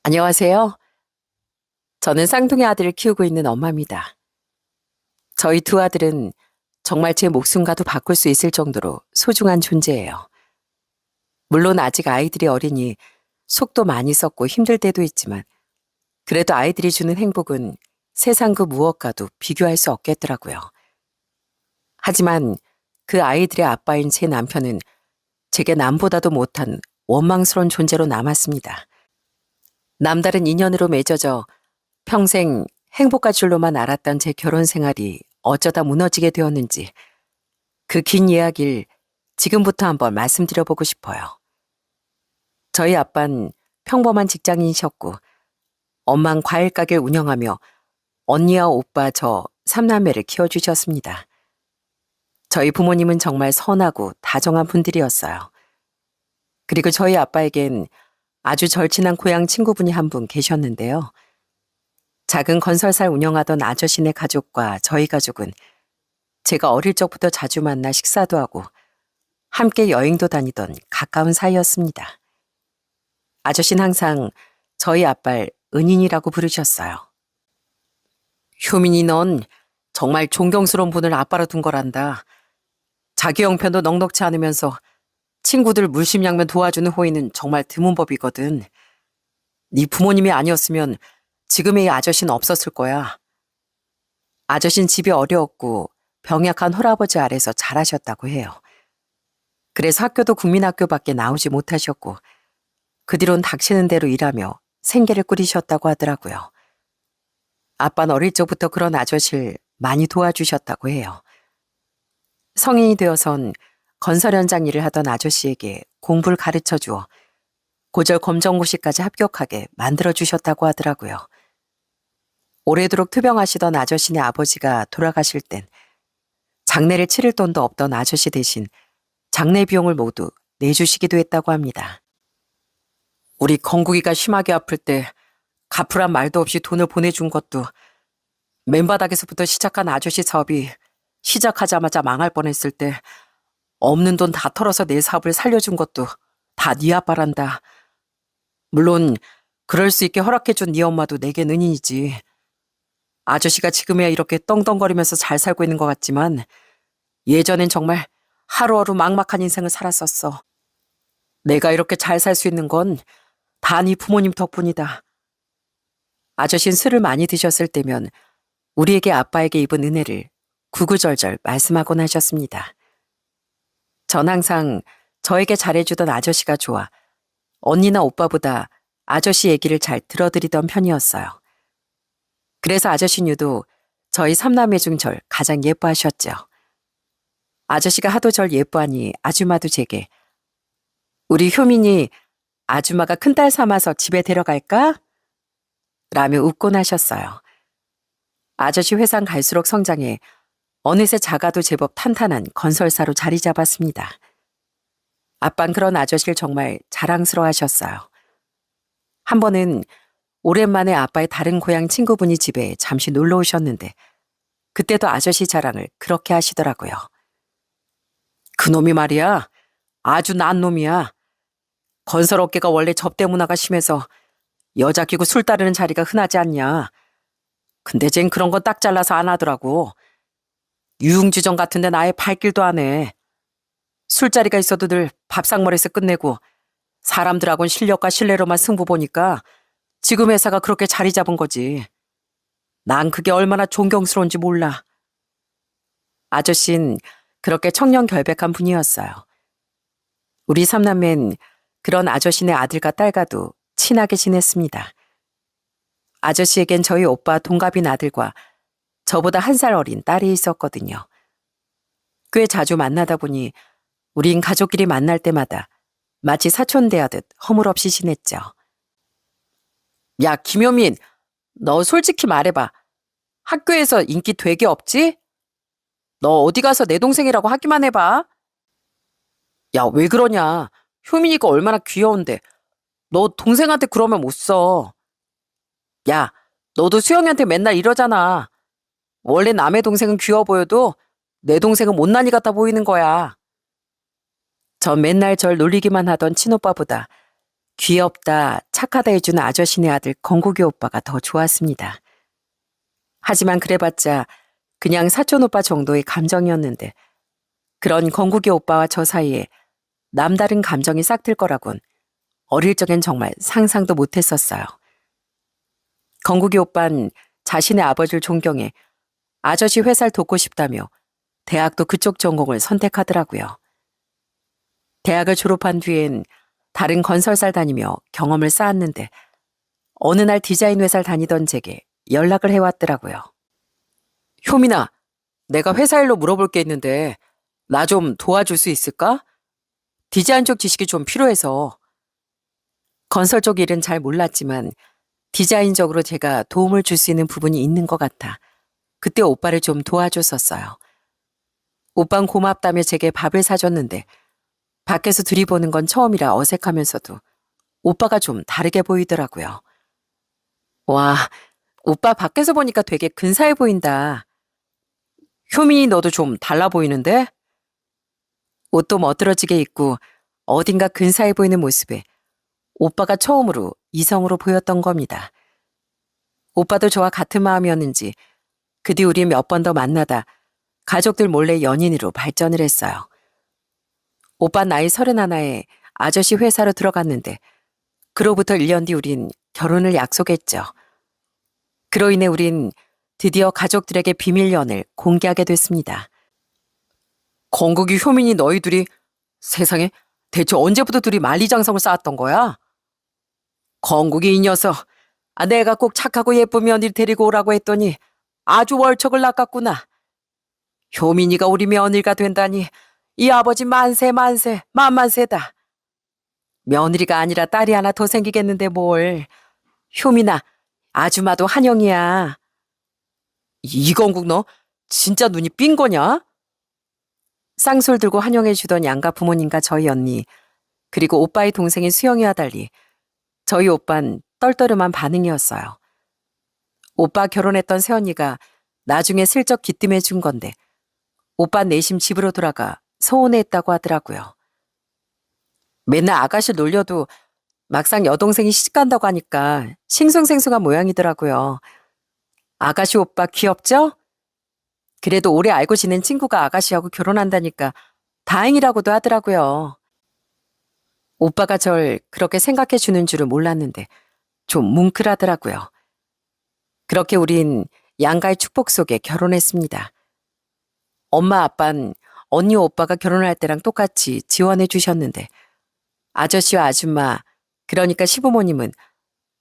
안녕하세요. 저는 쌍둥이 아들을 키우고 있는 엄마입니다. 저희 두 아들은 정말 제 목숨과도 바꿀 수 있을 정도로 소중한 존재예요. 물론 아직 아이들이 어리니 속도 많이 썩고 힘들 때도 있지만 그래도 아이들이 주는 행복은 세상 그 무엇과도 비교할 수 없겠더라고요. 하지만 그 아이들의 아빠인 제 남편은 제게 남보다도 못한 원망스러운 존재로 남았습니다. 남다른 인연으로 맺어져 평생 행복할 줄로만 알았던 제 결혼 생활이 어쩌다 무너지게 되었는지 그 긴 이야기를 지금부터 한번 말씀드려보고 싶어요. 저희 아빠는 평범한 직장인이셨고 엄만 과일 가게를 운영하며 언니와 오빠 저 삼남매를 키워주셨습니다. 저희 부모님은 정말 선하고 다정한 분들이었어요. 그리고 저희 아빠에겐 아주 절친한 고향 친구분이 한 분 계셨는데요. 작은 건설사를 운영하던 아저씨네 가족과 저희 가족은 제가 어릴 적부터 자주 만나 식사도 하고 함께 여행도 다니던 가까운 사이였습니다. 아저씨는 항상 저희 아빠를 은인이라고 부르셨어요. 효민이 넌 정말 존경스러운 분을 아빠로 둔 거란다. 자기 형편도 넉넉지 않으면서 친구들 물심양면 도와주는 호의는 정말 드문 법이거든. 네 부모님이 아니었으면 지금의 이 아저씨는 없었을 거야. 아저씨는 집이 어려웠고 병약한 홀아버지 아래서 자라셨다고 해요. 그래서 학교도 국민학교밖에 나오지 못하셨고 그 뒤론 닥치는 대로 일하며 생계를 꾸리셨다고 하더라고요. 아빠는 어릴 적부터 그런 아저씨를 많이 도와주셨다고 해요. 성인이 되어선 건설 현장 일을 하던 아저씨에게 공부를 가르쳐 주어 고졸 검정고시까지 합격하게 만들어주셨다고 하더라고요. 오래도록 투병하시던 아저씨네 아버지가 돌아가실 땐 장례를 치를 돈도 없던 아저씨 대신 장례 비용을 모두 내주시기도 했다고 합니다. 우리 건국이가 심하게 아플 때 갚으란 말도 없이 돈을 보내준 것도 맨바닥에서부터 시작한 아저씨 사업이 시작하자마자 망할 뻔했을 때 없는 돈 다 털어서 내 사업을 살려준 것도 다 네 아빠란다. 물론 그럴 수 있게 허락해준 네 엄마도 내겐 은인이지. 아저씨가 지금이야 이렇게 떵떵거리면서 잘 살고 있는 것 같지만 예전엔 정말 하루하루 막막한 인생을 살았었어. 내가 이렇게 잘 살 수 있는 건 다 네 부모님 덕분이다. 아저씨는 술을 많이 드셨을 때면 우리에게 아빠에게 입은 은혜를 구구절절 말씀하곤 하셨습니다. 전 항상 저에게 잘해주던 아저씨가 좋아 언니나 오빠보다 아저씨 얘기를 잘 들어드리던 편이었어요. 그래서 아저씨 뉴도 저희 삼남매 중 절 가장 예뻐하셨죠. 아저씨가 하도 절 예뻐하니 아줌마도 제게 우리 효민이 아줌마가 큰딸 삼아서 집에 데려갈까? 라며 웃곤 하셨어요. 아저씨 회상 갈수록 성장해 어느새 작아도 제법 탄탄한 건설사로 자리 잡았습니다. 아빤 그런 아저씨를 정말 자랑스러워 하셨어요. 한 번은 오랜만에 아빠의 다른 고향 친구분이 집에 잠시 놀러 오셨는데 그때도 아저씨 자랑을 그렇게 하시더라고요. 그놈이 말이야. 아주 난 놈이야. 건설업계가 원래 접대 문화가 심해서 여자 끼고 술 따르는 자리가 흔하지 않냐. 근데 쟨 그런 건 딱 잘라서 안 하더라고. 유흥주점 같은 데는 아예 발길도 안 해. 술자리가 있어도 늘 밥상머리에서 끝내고 사람들하고는 실력과 신뢰로만 승부 보니까 지금 회사가 그렇게 자리 잡은 거지. 난 그게 얼마나 존경스러운지 몰라. 아저씨는 그렇게 청렴결백한 분이었어요. 우리 삼남매는 그런 아저씨네 아들과 딸과도 친하게 지냈습니다. 아저씨에겐 저희 오빠 동갑인 아들과 저보다 1살 어린 딸이 있었거든요. 꽤 자주 만나다 보니 우린 가족끼리 만날 때마다 마치 사촌 대하듯 허물없이 지냈죠. 야, 김효민, 너 솔직히 말해봐. 학교에서 인기 되게 없지? 너 어디 가서 내 동생이라고 하기만 해봐. 야, 왜 그러냐. 효민이가 얼마나 귀여운데. 너 동생한테 그러면 못 써. 야, 너도 수영이한테 맨날 이러잖아. 원래 남의 동생은 귀여워 보여도 내 동생은 못난이 같아 보이는 거야. 전 맨날 절 놀리기만 하던 친오빠보다 귀엽다, 착하다 해주는 아저씨네 아들 건국이 오빠가 더 좋았습니다. 하지만 그래봤자 그냥 사촌 오빠 정도의 감정이었는데 그런 건국이 오빠와 저 사이에 남다른 감정이 싹틀 거라곤 어릴 적엔 정말 상상도 못했었어요. 건국이 오빤 자신의 아버지를 존경해 아저씨 회사를 돕고 싶다며 대학도 그쪽 전공을 선택하더라고요. 대학을 졸업한 뒤엔 다른 건설사를 다니며 경험을 쌓았는데 어느 날 디자인 회사를 다니던 제게 연락을 해왔더라고요. 효민아, 내가 회사 일로 물어볼 게 있는데 나 좀 도와줄 수 있을까? 디자인 쪽 지식이 좀 필요해서. 건설 쪽 일은 잘 몰랐지만 디자인적으로 제가 도움을 줄 수 있는 부분이 있는 것 같아 그때 오빠를 좀 도와줬었어요. 오빤 고맙다며 제게 밥을 사줬는데 밖에서 들이보는 건 처음이라 어색하면서도 오빠가 좀 다르게 보이더라고요. 와, 오빠 밖에서 보니까 되게 근사해 보인다. 효민이 너도 좀 달라 보이는데? 옷도 멋들어지게 입고 어딘가 근사해 보이는 모습에 오빠가 처음으로 이성으로 보였던 겁니다. 오빠도 저와 같은 마음이었는지 그 뒤 우리 몇 번 더 만나다 가족들 몰래 연인으로 발전을 했어요. 오빠 나이 31에 아저씨 회사로 들어갔는데 그로부터 1년 뒤 우린 결혼을 약속했죠. 그로 인해 우린 드디어 가족들에게 비밀 연애를 공개하게 됐습니다. 건국이 효민이 너희 둘이 세상에 대체 언제부터 둘이 만리장성을 쌓았던 거야? 건국이 이 녀석 내가 꼭 착하고 예쁜 며느리 데리고 오라고 했더니 아주 월척을 낚았구나. 효민이가 우리 며느리가 된다니 이 아버지 만세 만세 만만세다. 며느리가 아니라 딸이 하나 더 생기겠는데 뭘. 효민아, 아줌마도 한영이야. 이건국 너 진짜 눈이 삔 거냐? 쌍술 들고 환영해주던 양가 부모님과 저희 언니 그리고 오빠의 동생인 수영이와 달리 저희 오빤 떨떠름한 반응이었어요. 오빠 결혼했던 새언니가 나중에 슬쩍 기뜸해 준 건데 오빠 내심 집으로 돌아가 서운해했다고 하더라고요. 맨날 아가씨 놀려도 막상 여동생이 시집간다고 하니까 싱숭생숭한 모양이더라고요. 아가씨 오빠 귀엽죠? 그래도 오래 알고 지낸 친구가 아가씨하고 결혼한다니까 다행이라고도 하더라고요. 오빠가 절 그렇게 생각해 주는 줄은 몰랐는데 좀 뭉클하더라고요. 그렇게 우린 양가의 축복 속에 결혼했습니다. 엄마 아빤 언니 오빠가 결혼할 때랑 똑같이 지원해 주셨는데 아저씨와 아줌마 그러니까 시부모님은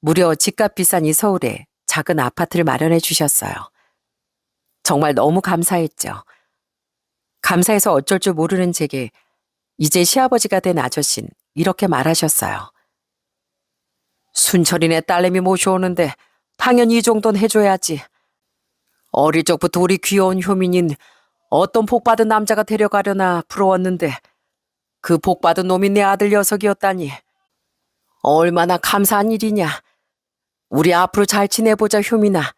무려 집값 비싼 이 서울에 작은 아파트를 마련해 주셨어요. 정말 너무 감사했죠. 감사해서 어쩔 줄 모르는 제게 이제 시아버지가 된 아저씨는 이렇게 말하셨어요. 순철이네 딸내미 모셔오는데 당연히 이 정도는 해줘야지. 어릴 적부터 우리 귀여운 효민인 어떤 복받은 남자가 데려가려나 부러웠는데 그 복받은 놈이 내 아들 녀석이었다니. 얼마나 감사한 일이냐. 우리 앞으로 잘 지내보자 효민아.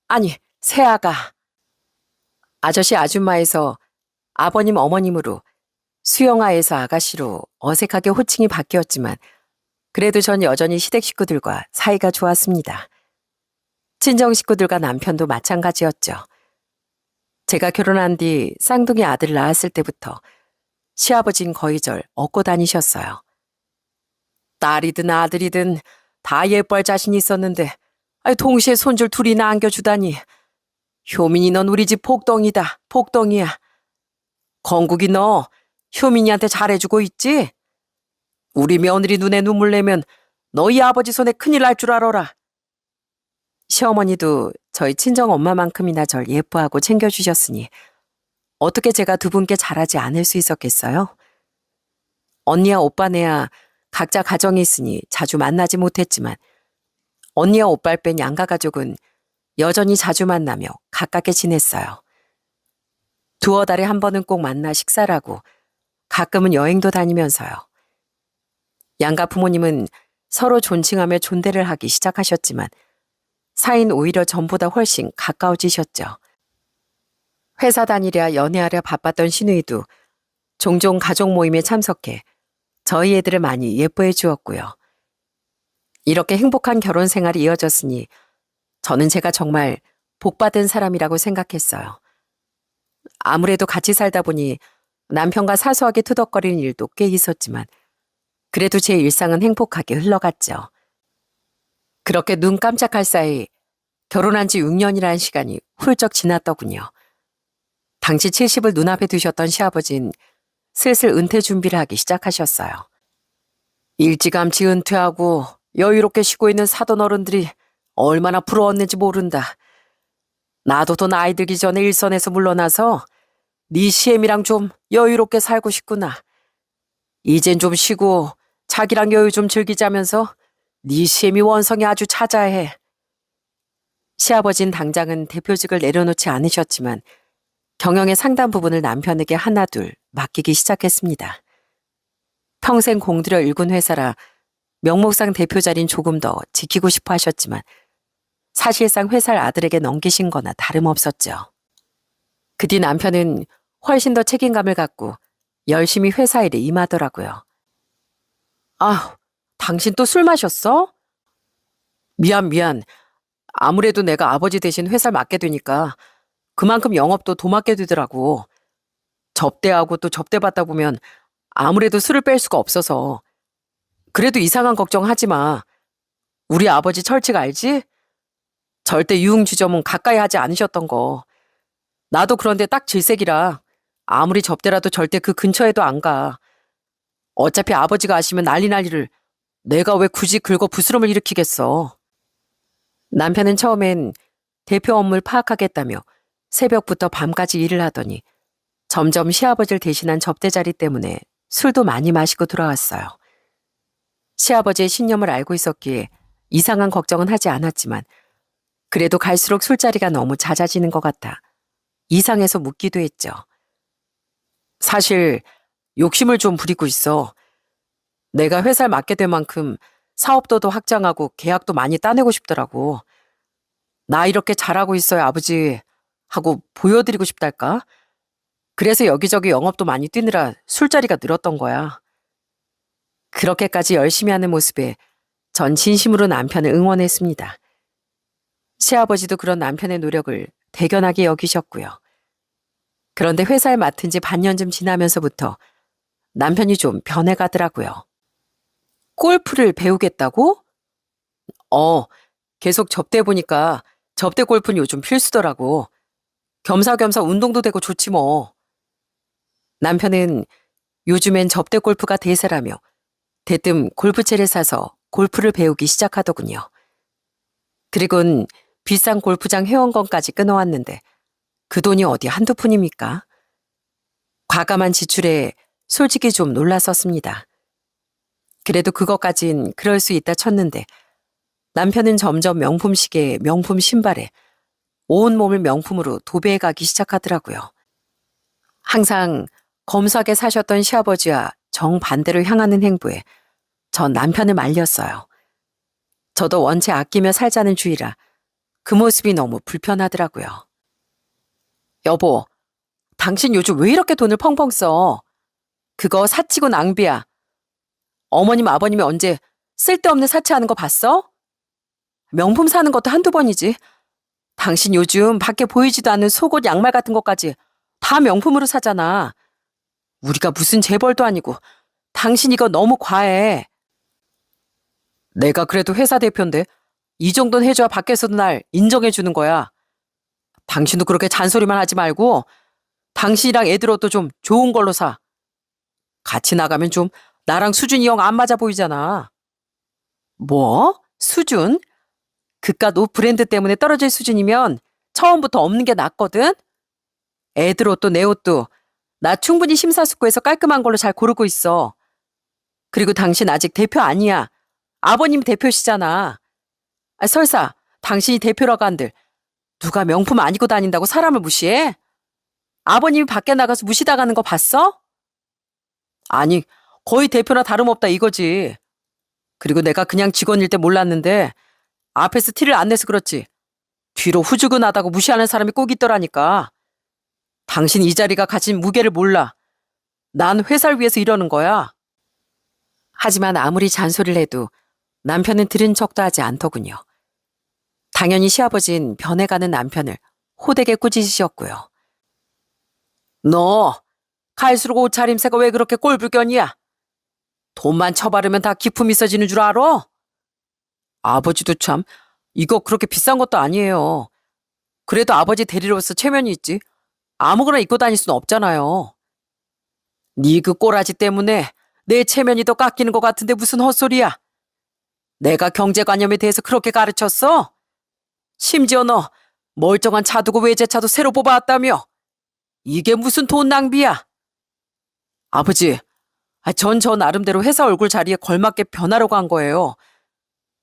아니 새아가. 아저씨 아줌마에서 아버님 어머님으로 수영아에서 아가씨로 어색하게 호칭이 바뀌었지만 그래도 전 여전히 시댁 식구들과 사이가 좋았습니다. 친정 식구들과 남편도 마찬가지였죠. 제가 결혼한 뒤 쌍둥이 아들을 낳았을 때부터 시아버진 거의 절 업고 다니셨어요. 딸이든 아들이든 다 예뻐할 자신이 있었는데 동시에 손줄 둘이나 안겨주다니. 효민이 넌 우리 집 복덩이다. 복덩이야. 건국이 너 효민이한테 잘해주고 있지? 우리 며느리 눈에 눈물 내면 너희 아버지 손에 큰일 날 줄 알아라. 시어머니도 저희 친정 엄마만큼이나 절 예뻐하고 챙겨주셨으니 어떻게 제가 두 분께 잘하지 않을 수 있었겠어요? 언니와 오빠네야 각자 가정이 있으니 자주 만나지 못했지만 언니와 오빠를 뺀 양가 가족은 여전히 자주 만나며 가깝게 지냈어요. 두어 달에 한 번은 꼭 만나 식사를 하고 가끔은 여행도 다니면서요. 양가 부모님은 서로 존칭하며 존대를 하기 시작하셨지만 사이는 오히려 전보다 훨씬 가까워지셨죠. 회사 다니랴 연애하랴 바빴던 시누이도 종종 가족 모임에 참석해 저희 애들을 많이 예뻐해 주었고요. 이렇게 행복한 결혼 생활이 이어졌으니 저는 제가 정말 복받은 사람이라고 생각했어요. 아무래도 같이 살다 보니 남편과 사소하게 투덕거리는 일도 꽤 있었지만 그래도 제 일상은 행복하게 흘러갔죠. 그렇게 눈 깜짝할 사이 결혼한 지 6년이라는 시간이 훌쩍 지났더군요. 당시 70을 눈앞에 두셨던 시아버진 슬슬 은퇴 준비를 하기 시작하셨어요. 일찌감치 은퇴하고 여유롭게 쉬고 있는 사돈 어른들이 얼마나 부러웠는지 모른다. 나도 더 나이 들기 전에 일선에서 물러나서 네 시엠이랑 좀 여유롭게 살고 싶구나. 이젠 좀 쉬고 자기랑 여유 좀 즐기자면서 네 시엠이 원성이 아주 자자해. 시아버진 당장은 대표직을 내려놓지 않으셨지만 경영의 상당 부분을 남편에게 하나둘 맡기기 시작했습니다. 평생 공들여 일군 회사라 명목상 대표 자리는 조금 더 지키고 싶어 하셨지만 사실상 회사를 아들에게 넘기신 거나 다름없었죠. 그 뒤 남편은 훨씬 더 책임감을 갖고 열심히 회사 일에 임하더라고요. 아, 당신 또 술 마셨어? 미안. 아무래도 내가 아버지 대신 회사를 맡게 되니까 그만큼 영업도 도맡게 되더라고. 접대하고 또 접대받다 보면 아무래도 술을 뺄 수가 없어서. 그래도 이상한 걱정하지 마. 우리 아버지 철칙 알지? 절대 유흥주점은 가까이 하지 않으셨던 거. 나도 그런데 딱 질색이라 아무리 접대라도 절대 그 근처에도 안 가. 어차피 아버지가 아시면 난리 날 일을 내가 왜 굳이 긁어 부스럼을 일으키겠어. 남편은 처음엔 대표 업무를 파악하겠다며 새벽부터 밤까지 일을 하더니 점점 시아버지를 대신한 접대 자리 때문에 술도 많이 마시고 돌아왔어요. 시아버지의 신념을 알고 있었기에 이상한 걱정은 하지 않았지만 그래도 갈수록 술자리가 너무 잦아지는 것 같아 이상해서 묻기도 했죠. 사실 욕심을 좀 부리고 있어. 내가 회사를 맡게 될 만큼 사업도도 확장하고 계약도 많이 따내고 싶더라고. 나 이렇게 잘하고 있어요, 아버지. 하고 보여드리고 싶달까? 그래서 여기저기 영업도 많이 뛰느라 술자리가 늘었던 거야. 그렇게까지 열심히 하는 모습에 전 진심으로 남편을 응원했습니다. 시아버지도 그런 남편의 노력을 대견하게 여기셨고요. 그런데 회사를 맡은 지 반년쯤 지나면서부터 남편이 좀 변해가더라고요. 골프를 배우겠다고? 계속 접대해보니까 접대 골프는 요즘 필수더라고. 겸사겸사 운동도 되고 좋지 뭐. 남편은 요즘엔 접대 골프가 대세라며 대뜸 골프채를 사서 골프를 배우기 시작하더군요. 그리곤 비싼 골프장 회원권까지 끊어왔는데 그 돈이 어디 한두 푼입니까? 과감한 지출에 솔직히 좀 놀랐었습니다. 그래도 그것까진 그럴 수 있다 쳤는데 남편은 점점 명품 시계에 명품 신발에 온몸을 명품으로 도배해 가기 시작하더라고요. 항상 검소하게 사셨던 시아버지와 정반대로 향하는 행보에 전 남편을 말렸어요. 저도 원체 아끼며 살자는 주의라 그 모습이 너무 불편하더라고요. 여보, 당신 요즘 왜 이렇게 돈을 펑펑 써? 그거 사치고 낭비야. 어머님 아버님이 언제 쓸데없는 사치하는 거 봤어? 명품 사는 것도 한두 번이지. 당신 요즘 밖에 보이지도 않는 속옷 양말 같은 것까지 다 명품으로 사잖아. 우리가 무슨 재벌도 아니고 당신 이거 너무 과해. 내가 그래도 회사 대표인데 이 정도는 해줘야 밖에서도 날 인정해 주는 거야. 당신도 그렇게 잔소리만 하지 말고 당신이랑 애들 옷도 좀 좋은 걸로 사. 같이 나가면 좀 나랑 수준이 영 안 맞아 보이잖아. 뭐? 수준? 그깟 옷 브랜드 때문에 떨어질 수준이면 처음부터 없는 게 낫거든? 애들 옷도 내 옷도 나 충분히 심사숙고해서 깔끔한 걸로 잘 고르고 있어. 그리고 당신 아직 대표 아니야. 아버님 대표시잖아. 설사 당신이 대표라고 한들 누가 명품 안 입고 다닌다고 사람을 무시해? 아버님이 밖에 나가서 무시당하는 거 봤어? 아니, 거의 대표나 다름없다 이거지. 그리고 내가 그냥 직원일 때 몰랐는데 앞에서 티를 안 내서 그렇지. 뒤로 후주근하다고 무시하는 사람이 꼭 있더라니까. 당신 이 자리가 가진 무게를 몰라. 난 회사를 위해서 이러는 거야. 하지만 아무리 잔소리를 해도 남편은 들은 척도 하지 않더군요. 당연히 시아버지는 변해가는 남편을 호되게 꾸짖으셨고요. 너 갈수록 옷차림새가 왜 그렇게 꼴불견이야? 돈만 처바르면 다 기품 있어지는 줄 알아? 아버지도 참, 이거 그렇게 비싼 것도 아니에요. 그래도 아버지 대리로서 체면이 있지. 아무거나 입고 다닐 수는 없잖아요. 네 그 꼬라지 때문에 내 체면이 더 깎이는 것 같은데 무슨 헛소리야. 내가 경제관념에 대해서 그렇게 가르쳤어? 심지어 너 멀쩡한 차 두고 외제차도 새로 뽑아왔다며. 이게 무슨 돈 낭비야. 아버지, 전 저 나름대로 회사 얼굴 자리에 걸맞게 변하려고 한 거예요.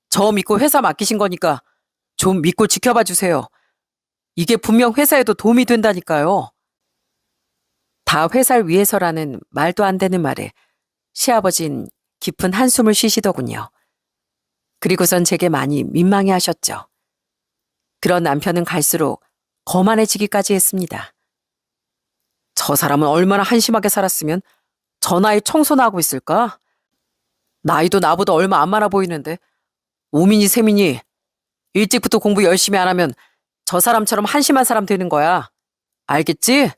저 믿고 회사 맡기신 거니까 좀 믿고 지켜봐 주세요. 이게 분명 회사에도 도움이 된다니까요. 다 회사를 위해서라는 말도 안 되는 말에 시아버진 깊은 한숨을 쉬시더군요. 그리고선 제게 많이 민망해 하셨죠. 그런 남편은 갈수록 거만해지기까지 했습니다. 저 사람은 얼마나 한심하게 살았으면 저 나이 청소나 하고 있을까? 나이도 나보다 얼마 안 많아 보이는데 우민이 세민이 일찍부터 공부 열심히 안 하면 저 사람처럼 한심한 사람 되는 거야. 알겠지?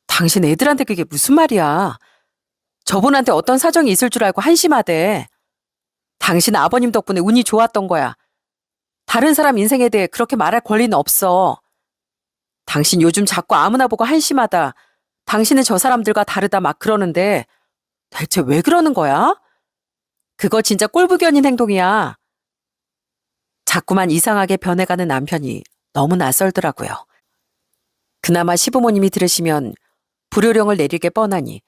당신 애들한테 그게 무슨 말이야. 저분한테 어떤 사정이 있을 줄 알고 한심하대. 당신 아버님 덕분에 운이 좋았던 거야. 다른 사람 인생에 대해 그렇게 말할 권리는 없어. 당신 요즘 자꾸 아무나 보고 한심하다. 당신은 저 사람들과 다르다 막 그러는데 대체 왜 그러는 거야? 그거 진짜 꼴불견인 행동이야. 자꾸만 이상하게 변해가는 남편이 너무 낯설더라고요. 그나마 시부모님이 들으시면 불효령을 내리게 뻔하니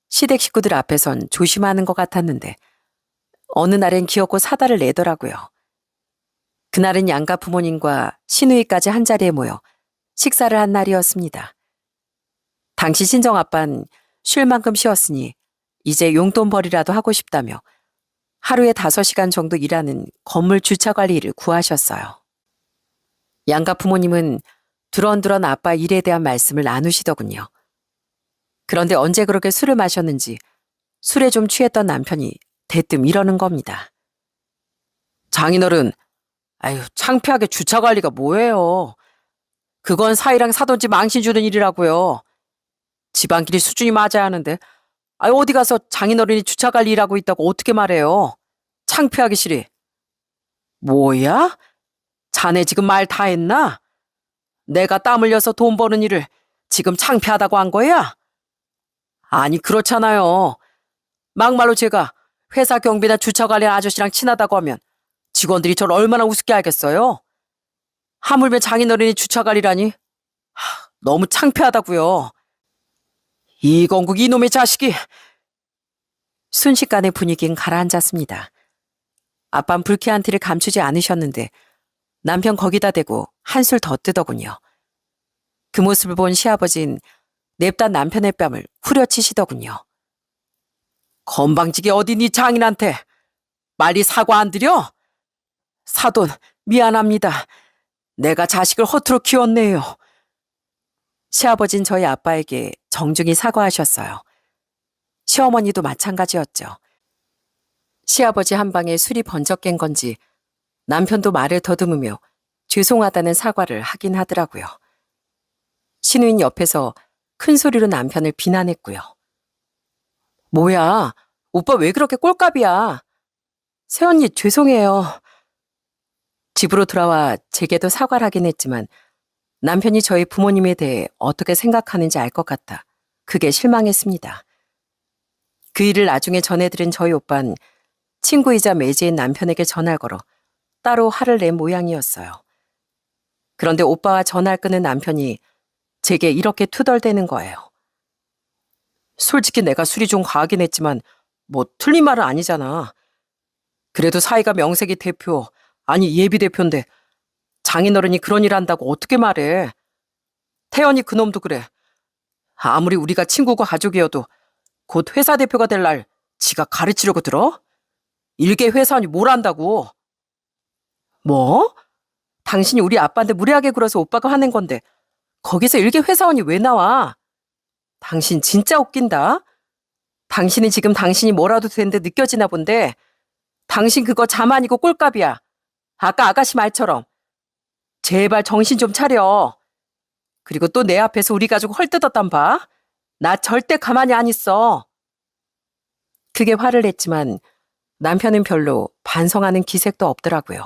시댁 식구들 앞에선 조심하는 것 같았는데 어느 날엔 기어코 사달을 내더라고요. 그날은 양가 부모님과 시누이까지 한자리에 모여 식사를 한 날이었습니다. 당시 친정아빠는 쉴 만큼 쉬었으니 이제 용돈벌이라도 하고 싶다며 하루에 5시간 정도 일하는 건물 주차관리 일을 구하셨어요. 양가 부모님은 두런두런 아빠 일에 대한 말씀을 나누시더군요. 그런데 언제 그렇게 술을 마셨는지 술에 좀 취했던 남편이 대뜸 이러는 겁니다. 장인어른, 아유 창피하게 주차관리가 뭐예요. 그건 사이랑 사돈집 망신 주는 일이라고요. 집안끼리 수준이 맞아야 하는데 어디 가서 장인어른이 주차관리 일하고 있다고 어떻게 말해요. 창피하기 싫이. 뭐야? 자네 지금 말 다 했나? 내가 땀 흘려서 돈 버는 일을 지금 창피하다고 한 거야? 아니 그렇잖아요. 막말로 제가 회사 경비나 주차관리 아저씨랑 친하다고 하면 직원들이 저를 얼마나 우습게 알겠어요? 하물며 장인어른이 주차관리라니? 너무 창피하다고요. 이건국 이놈의 자식이. 순식간에 분위기는 가라앉았습니다. 아빤 불쾌한 티를 감추지 않으셨는데 남편 거기다 대고 한술 더 뜨더군요. 그 모습을 본 시아버진 냅다 남편의 뺨을 후려치시더군요. 건방지게 어디 니 장인한테 빨리 사과 안 드려? 사돈 미안합니다. 내가 자식을 허투루 키웠네요. 시아버진 저희 아빠에게 정중히 사과하셨어요. 시어머니도 마찬가지였죠. 시아버지 한 방에 술이 번쩍 깬 건지 남편도 말을 더듬으며 죄송하다는 사과를 하긴 하더라고요. 시누인 옆에서 큰 소리로 남편을 비난했고요. 뭐야, 오빠 왜 그렇게 꼴값이야? 새언니 죄송해요. 집으로 돌아와 제게도 사과를 하긴 했지만 남편이 저희 부모님에 대해 어떻게 생각하는지 알 것 같아 그게 실망했습니다. 그 일을 나중에 전해들은 저희 오빠는 친구이자 매제인 남편에게 전화를 걸어 따로 화를 낸 모양이었어요. 그런데 오빠와 전화를 끊은 남편이 제게 이렇게 투덜대는 거예요. 솔직히 내가 술이 좀 과하긴 했지만 뭐 틀린 말은 아니잖아. 그래도 사이가 명색이 대표, 아니 예비 대표인데 장인어른이 그런 일 한다고 어떻게 말해. 태연이 그놈도 그래. 아무리 우리가 친구고 가족이어도 곧 회사 대표가 될 날 지가 가르치려고 들어? 일개 회사원이 뭘 안다고. 뭐? 당신이 우리 아빠한테 무례하게 굴어서 오빠가 화낸 건데 거기서 일개 회사원이 왜 나와? 당신 진짜 웃긴다. 당신이 지금 당신이 뭐라도 되는데 느껴지나 본데 당신 그거 잠 아니고 꼴값이야. 아까 아가씨 말처럼. 제발 정신 좀 차려. 그리고 또 내 앞에서 우리 가족 헐뜯었단 봐. 나 절대 가만히 안 있어. 크게 화를 냈지만 남편은 별로 반성하는 기색도 없더라고요.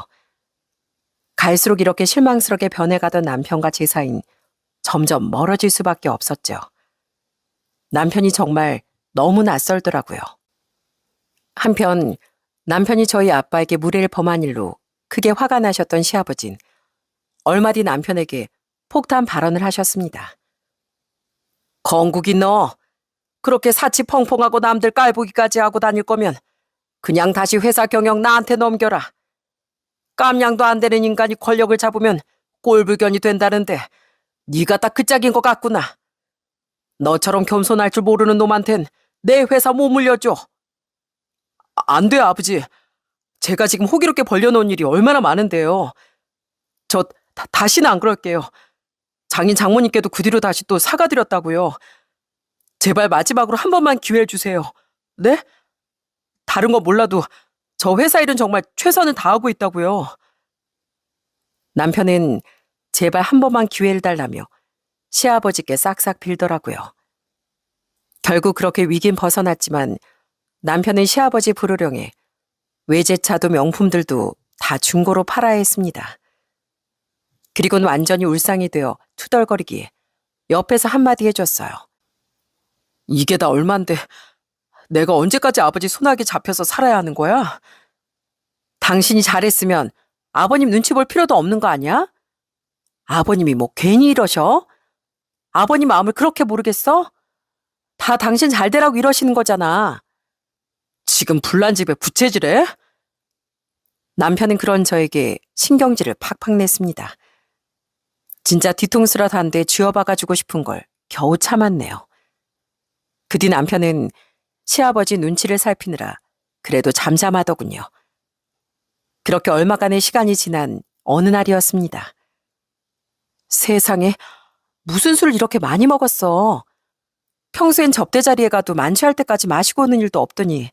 갈수록 이렇게 실망스럽게 변해가던 남편과 제 사이는 점점 멀어질 수밖에 없었죠. 남편이 정말 너무 낯설더라고요. 한편 남편이 저희 아빠에게 무례를 범한 일로 크게 화가 나셨던 시아버진 얼마 뒤 남편에게 폭탄 발언을 하셨습니다. 건국이 너 그렇게 사치 펑펑하고 남들 깔보기까지 하고 다닐 거면 그냥 다시 회사 경영 나한테 넘겨라. 깜냥도 안 되는 인간이 권력을 잡으면 꼴불견이 된다는데 네가 딱 그 짝인 것 같구나. 너처럼 겸손할 줄 모르는 놈한텐 내 회사 못 물려줘. 안 돼, 아버지. 제가 지금 호기롭게 벌려놓은 일이 얼마나 많은데요. 저 다시는 안 그럴게요. 장인 장모님께도 그 뒤로 다시 또 사과드렸다고요. 제발 마지막으로 한 번만 기회를 주세요. 네? 다른 거 몰라도 저 회사 일은 정말 최선을 다하고 있다고요. 남편은 제발 한 번만 기회를 달라며 시아버지께 싹싹 빌더라고요. 결국 그렇게 위긴 벗어났지만 남편은 시아버지 불호령에 외제차도 명품들도 다 중고로 팔아야 했습니다. 그리고는 완전히 울상이 되어 투덜거리기에 옆에서 한마디 해줬어요. 이게 다 얼만데 내가 언제까지 아버지 손아귀 잡혀서 살아야 하는 거야? 당신이 잘했으면 아버님 눈치 볼 필요도 없는 거 아니야? 아버님이 뭐 괜히 이러셔? 아버님 마음을 그렇게 모르겠어? 다 당신 잘 되라고 이러시는 거잖아. 지금 불난 집에 부채질해? 남편은 그런 저에게 신경질을 팍팍 냈습니다. 진짜 뒤통수라도 한 대 쥐어박아주고 싶은 걸 겨우 참았네요. 그 뒤 남편은 시아버지 눈치를 살피느라 그래도 잠잠하더군요. 그렇게 얼마간의 시간이 지난 어느 날이었습니다. 세상에 무슨 술을 이렇게 많이 먹었어. 평소엔 접대 자리에 가도 만취할 때까지 마시고 오는 일도 없더니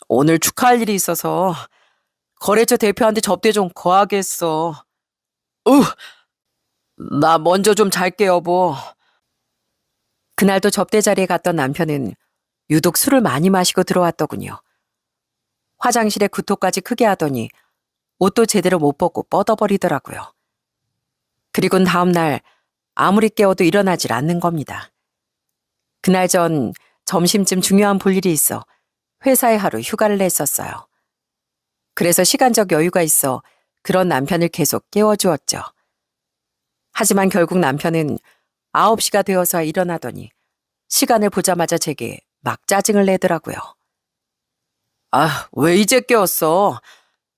오늘 축하할 일이 있어서 거래처 대표한테 접대 좀 거하게 했어. 나 먼저 좀 잘게 여보. 그날도 접대 자리에 갔던 남편은 유독 술을 많이 마시고 들어왔더군요. 화장실에 구토까지 크게 하더니 옷도 제대로 못 벗고 뻗어버리더라고요. 그리고는 다음 날 아무리 깨워도 일어나질 않는 겁니다. 그날 전 점심쯤 중요한 볼일이 있어 회사에 하루 휴가를 냈었어요. 그래서 시간적 여유가 있어 그런 남편을 계속 깨워주었죠. 하지만 결국 남편은 9시가 되어서 일어나더니 시간을 보자마자 제게 막 짜증을 내더라고요. 아, 왜 이제 깨웠어?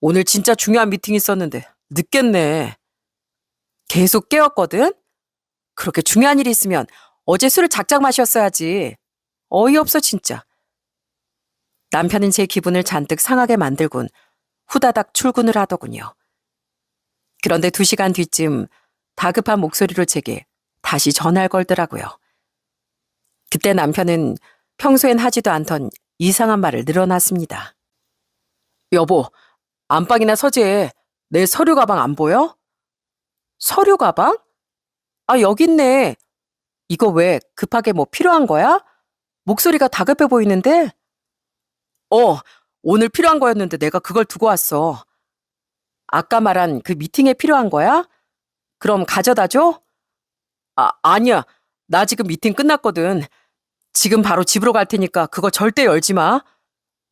오늘 진짜 중요한 미팅 있었는데 늦겠네. 계속 깨웠거든? 그렇게 중요한 일이 있으면 어제 술을 작작 마셨어야지. 어이없어 진짜. 남편은 제 기분을 잔뜩 상하게 만들곤 후다닥 출근을 하더군요. 그런데 2시간 뒤쯤 다급한 목소리로 제게 다시 전화를 걸더라고요. 그때 남편은 평소엔 하지도 않던 이상한 말을 늘어놨습니다. 여보, 안방이나 서재에 내 서류 가방 안 보여? 서류 가방? 아, 여기 있네. 이거 왜 급하게 뭐 필요한 거야? 목소리가 다급해 보이는데? 오늘 필요한 거였는데 내가 그걸 두고 왔어. 아까 말한 그 미팅에 필요한 거야? 그럼 가져다 줘? 아니야. 나 지금 미팅 끝났거든. 지금 바로 집으로 갈 테니까 그거 절대 열지 마.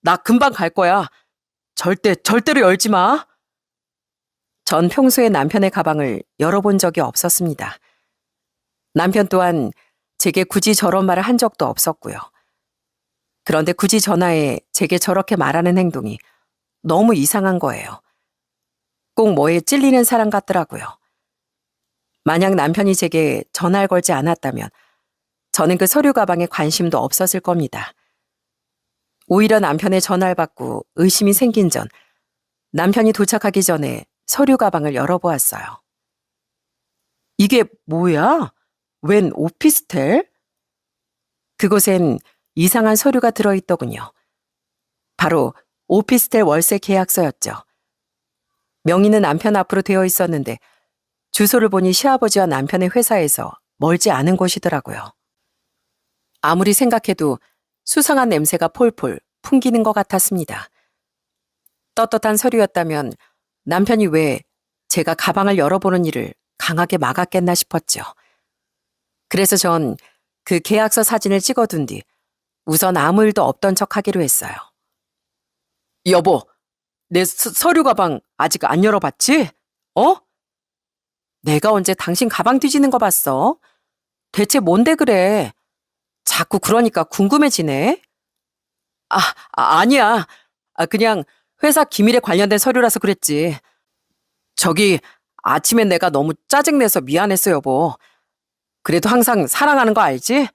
나 금방 갈 거야. 절대로 열지 마. 전 평소에 남편의 가방을 열어본 적이 없었습니다. 남편 또한 제게 굳이 저런 말을 한 적도 없었고요. 그런데 굳이 전화에 제게 저렇게 말하는 행동이 너무 이상한 거예요. 꼭 뭐에 찔리는 사람 같더라고요. 만약 남편이 제게 전화를 걸지 않았다면 저는 그 서류 가방에 관심도 없었을 겁니다. 오히려 남편의 전화를 받고 의심이 생긴 전 남편이 도착하기 전에 서류 가방을 열어보았어요. 이게 뭐야? 웬 오피스텔? 그곳엔 이상한 서류가 들어있더군요. 바로 오피스텔 월세 계약서였죠. 명의는 남편 앞으로 되어 있었는데 주소를 보니 시아버지와 남편의 회사에서 멀지 않은 곳이더라고요. 아무리 생각해도 수상한 냄새가 폴폴 풍기는 것 같았습니다. 떳떳한 서류였다면 남편이 왜 제가 가방을 열어보는 일을 강하게 막았겠나 싶었죠. 그래서 전 그 계약서 사진을 찍어둔 뒤 우선 아무 일도 없던 척 하기로 했어요. 여보, 내 서류 가방 아직 안 열어봤지? 어? 내가 언제 당신 가방 뒤지는 거 봤어? 대체 뭔데 그래? 자꾸 그러니까 궁금해지네. 아니야. 그냥 회사 기밀에 관련된 서류라서 그랬지. 저기, 아침엔 내가 너무 짜증내서 미안했어, 여보. 그래도 항상 사랑하는 거 알지?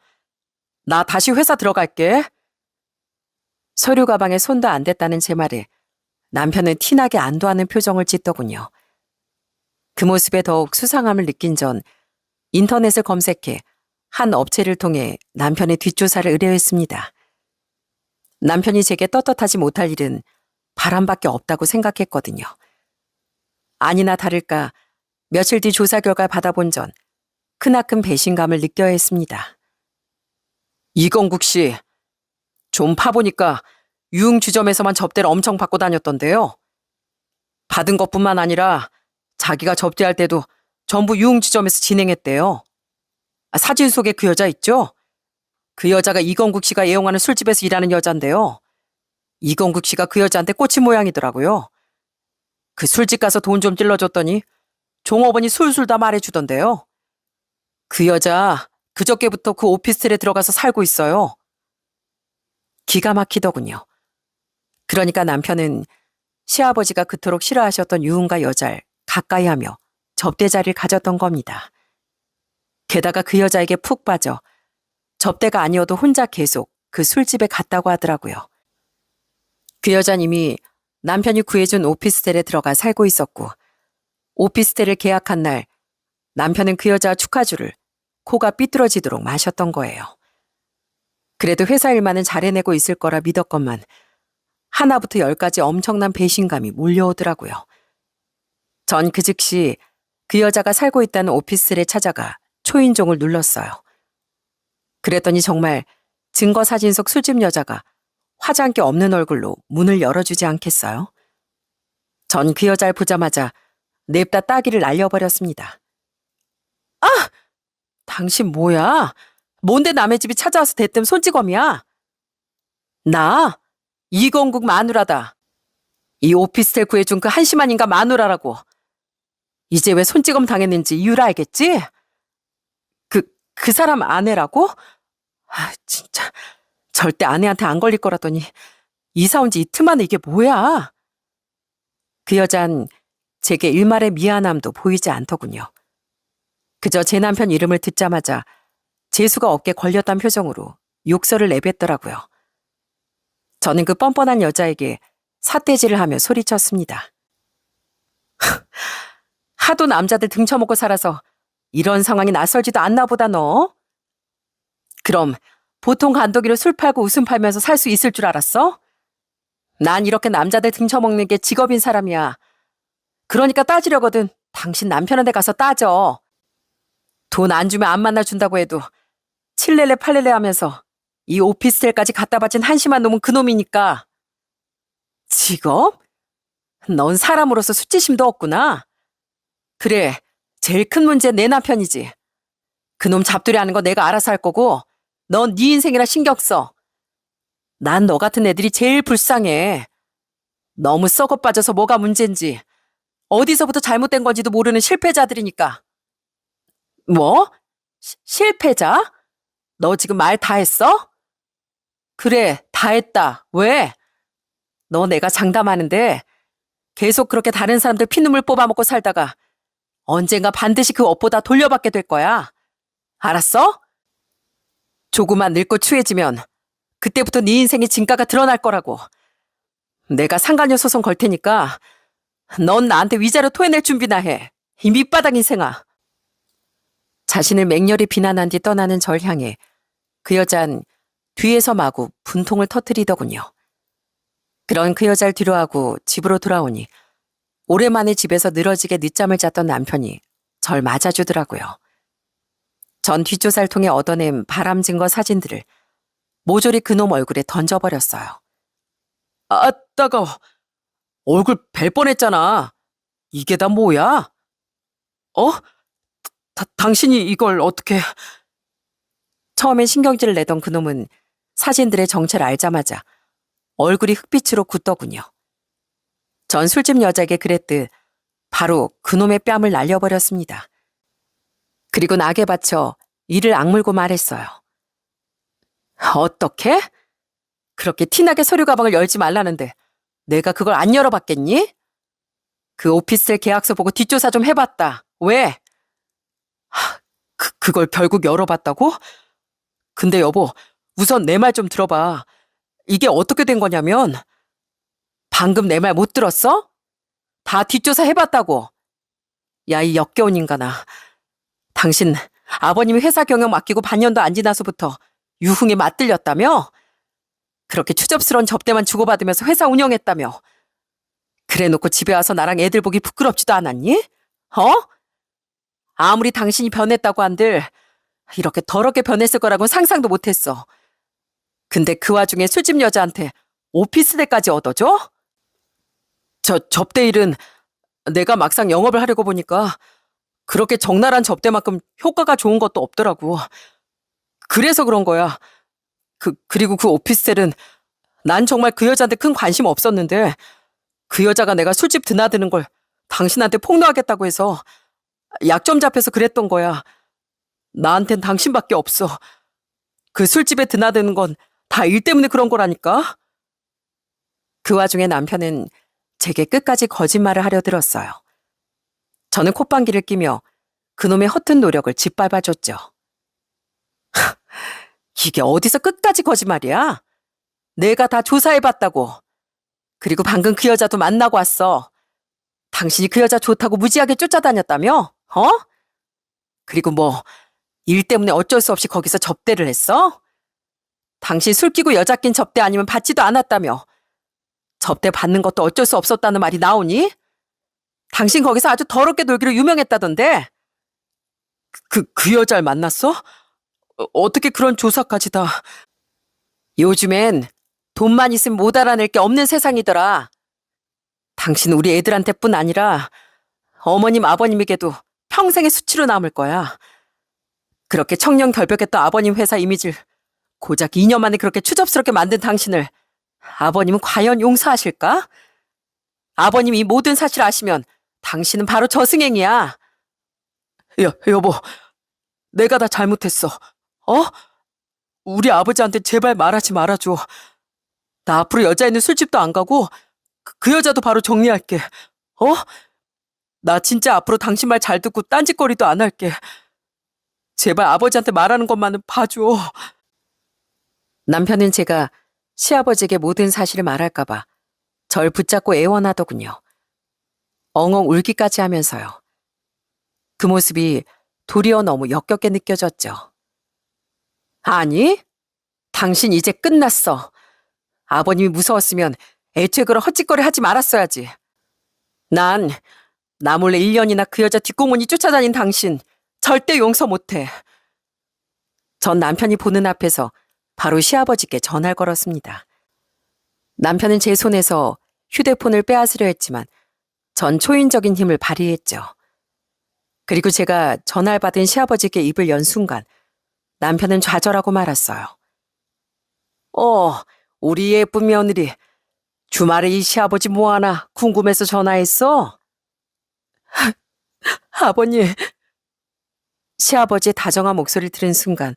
나 다시 회사 들어갈게. 서류 가방에 손도 안 댔다는 제 말에 남편은 티나게 안도하는 표정을 짓더군요. 그 모습에 더욱 수상함을 느낀 전 인터넷을 검색해 한 업체를 통해 남편의 뒷조사를 의뢰했습니다. 남편이 제게 떳떳하지 못할 일은 바람밖에 없다고 생각했거든요. 아니나 다를까 며칠 뒤 조사 결과를 받아본 전 크나큰 배신감을 느껴야 했습니다. 이건국 씨, 좀 파보니까 유흥주점에서만 접대를 엄청 받고 다녔던데요. 받은 것뿐만 아니라 자기가 접대할 때도 전부 유흥주점에서 진행했대요. 사진 속에 그 여자 있죠? 그 여자가 이건국 씨가 애용하는 술집에서 일하는 여잔데요. 이건국 씨가 그 여자한테 꽂힌 모양이더라고요. 그 술집 가서 돈 좀 찔러줬더니 종업원이 술술 다 말해주던데요. 그 여자 그저께부터 그 오피스텔에 들어가서 살고 있어요. 기가 막히더군요. 그러니까 남편은 시아버지가 그토록 싫어하셨던 유흥가 여자를 가까이 하며 접대 자리를 가졌던 겁니다. 게다가 그 여자에게 푹 빠져 접대가 아니어도 혼자 계속 그 술집에 갔다고 하더라고요. 그 여자는 이미 남편이 구해준 오피스텔에 들어가 살고 있었고 오피스텔을 계약한 날 남편은 그 여자 축하주를 코가 삐뚤어지도록 마셨던 거예요. 그래도 회사 일만은 잘해내고 있을 거라 믿었건만 하나부터 열까지 엄청난 배신감이 몰려오더라고요. 전 그 즉시 그 여자가 살고 있다는 오피스텔에 찾아가 초인종을 눌렀어요. 그랬더니 정말 증거사진 속 술집 여자가 화장기 없는 얼굴로 문을 열어주지 않겠어요? 전 그 여자를 보자마자 냅다 따기를 날려버렸습니다. 당신 뭐야? 뭔데 남의 집이 찾아와서 대뜸 손찌검이야? 나? 이건국 마누라다. 이 오피스텔 구해준 그 한심한 인간 마누라라고. 이제 왜 손찌검 당했는지 이유를 알겠지? 그 사람 아내라고? 진짜 절대 아내한테 안 걸릴 거라더니 이사 온 지 이틀 만에 이게 뭐야? 그 여잔 제게 일말의 미안함도 보이지 않더군요. 그저 제 남편 이름을 듣자마자 재수가 어깨에 걸렸단 표정으로 욕설을 내뱉더라고요. 저는 그 뻔뻔한 여자에게 삿대질을 하며 소리쳤습니다. 하도 남자들 등쳐먹고 살아서 이런 상황이 낯설지도 않나 보다 너. 그럼 보통 간독이로 술 팔고 웃음 팔면서 살 수 있을 줄 알았어? 난 이렇게 남자들 등쳐먹는 게 직업인 사람이야. 그러니까 따지려거든 당신 남편한테 가서 따져. 돈 안 주면 안 만나준다고 해도 칠렐레 팔렐레 하면서 이 오피스텔까지 갖다 바친 한심한 놈은 그놈이니까. 직업? 넌 사람으로서 수치심도 없구나. 그래, 제일 큰 문제 내 남편이지. 그놈 잡돌이 하는 거 내가 알아서 할 거고 넌 네 인생이라 신경 써. 난 너 같은 애들이 제일 불쌍해. 너무 썩어 빠져서 뭐가 문제인지 어디서부터 잘못된 건지도 모르는 실패자들이니까. 뭐? 실패자? 너 지금 말 다 했어? 그래, 다 했다. 왜? 너 내가 장담하는데 계속 그렇게 다른 사람들 피눈물 뽑아먹고 살다가 언젠가 반드시 그 업보다 돌려받게 될 거야. 알았어? 조금만 늙고 추해지면 그때부터 네 인생의 진가가 드러날 거라고. 내가 상간녀 소송 걸 테니까 넌 나한테 위자료 토해낼 준비나 해. 이 밑바닥 인생아. 자신을 맹렬히 비난한 뒤 떠나는 절 향해 그 여잔 뒤에서 마구 분통을 터뜨리더군요. 그런 그 여자를 뒤로하고 집으로 돌아오니 오랜만에 집에서 늘어지게 늦잠을 잤던 남편이 절 맞아주더라고요. 전 뒷조사를 통해 얻어낸 바람 증거 사진들을 모조리 그놈 얼굴에 던져버렸어요. 아, 따가워. 얼굴 벨 뻔했잖아. 이게 다 뭐야? 어? 당신이 이걸 어떻게... 처음엔 신경질을 내던 그놈은 사진들의 정체를 알자마자 얼굴이 흑빛으로 굳더군요. 전 술집 여자에게 그랬듯 바로 그놈의 뺨을 날려버렸습니다. 그리고 낙에 받쳐 이를 악물고 말했어요. 어떻게? 그렇게 티나게 서류 가방을 열지 말라는데 내가 그걸 안 열어봤겠니? 그 오피스텔 계약서 보고 뒷조사 좀 해봤다. 왜? 그걸 결국 열어봤다고? 근데 여보, 우선 내 말 좀 들어봐. 이게 어떻게 된 거냐면 방금 내 말 못 들었어? 다 뒷조사 해봤다고. 야, 이 역겨운 인간아. 당신 아버님이 회사 경영 맡기고 반년도 안 지나서부터 유흥에 맞들렸다며? 그렇게 추접스러운 접대만 주고받으면서 회사 운영했다며? 그래놓고 집에 와서 나랑 애들 보기 부끄럽지도 않았니? 아무리 당신이 변했다고 한들 이렇게 더럽게 변했을 거라고는 상상도 못했어. 근데 그 와중에 술집 여자한테 오피스텔까지 얻어줘? 저 접대 일은 내가 막상 영업을 하려고 보니까 그렇게 적나라한 접대만큼 효과가 좋은 것도 없더라고. 그래서 그런 거야. 그리고 그 오피스텔은 난 정말 그 여자한테 큰 관심 없었는데 그 여자가 내가 술집 드나드는 걸 당신한테 폭로하겠다고 해서 약점 잡혀서 그랬던 거야. 나한텐 당신밖에 없어. 그 술집에 드나드는 건 다 일 때문에 그런 거라니까. 그 와중에 남편은 제게 끝까지 거짓말을 하려 들었어요. 저는 콧방귀를 끼며 그놈의 허튼 노력을 짓밟아줬죠. 이게 어디서 끝까지 거짓말이야? 내가 다 조사해봤다고. 그리고 방금 그 여자도 만나고 왔어. 당신이 그 여자 좋다고 무지하게 쫓아다녔다며? 그리고 뭐 일 때문에 어쩔 수 없이 거기서 접대를 했어? 당신 술 끼고 여자 낀 접대 아니면 받지도 않았다며. 접대 받는 것도 어쩔 수 없었다는 말이 나오니? 당신 거기서 아주 더럽게 놀기로 유명했다던데. 그 여자를 만났어? 어떻게 그런 조사까지 다... 요즘엔 돈만 있으면 못 알아낼 게 없는 세상이더라. 당신 우리 애들한테뿐 아니라 어머님 아버님에게도 평생의 수치로 남을 거야. 그렇게 청렴결백했던 아버님 회사 이미지를 고작 2년 만에 그렇게 추접스럽게 만든 당신을 아버님은 과연 용서하실까? 아버님이 이 모든 사실을 아시면 당신은 바로 저승행이야. 여보, 내가 다 잘못했어. 우리 아버지한테 제발 말하지 말아줘. 나 앞으로 여자 있는 술집도 안 가고 그 여자도 바로 정리할게. 나 진짜 앞으로 당신 말 잘 듣고 딴짓거리도 안 할게. 제발 아버지한테 말하는 것만은 봐줘. 남편은 제가 시아버지에게 모든 사실을 말할까봐 절 붙잡고 애원하더군요. 엉엉 울기까지 하면서요. 그 모습이 도리어 너무 역겹게 느껴졌죠. 아니, 당신 이제 끝났어. 아버님이 무서웠으면 애초에 그런 헛짓거리 하지 말았어야지. 난 나 몰래 1년이나 그 여자 뒷공문이 쫓아다닌 당신 절대 용서 못해. 전 남편이 보는 앞에서 바로 시아버지께 전화를 걸었습니다. 남편은 제 손에서 휴대폰을 빼앗으려 했지만 전 초인적인 힘을 발휘했죠. 그리고 제가 전화를 받은 시아버지께 입을 연 순간 남편은 좌절하고 말았어요. 우리 예쁜 며느리 주말에 이 시아버지 뭐하나 궁금해서 전화했어? 아버님. 시아버지의 다정한 목소리를 들은 순간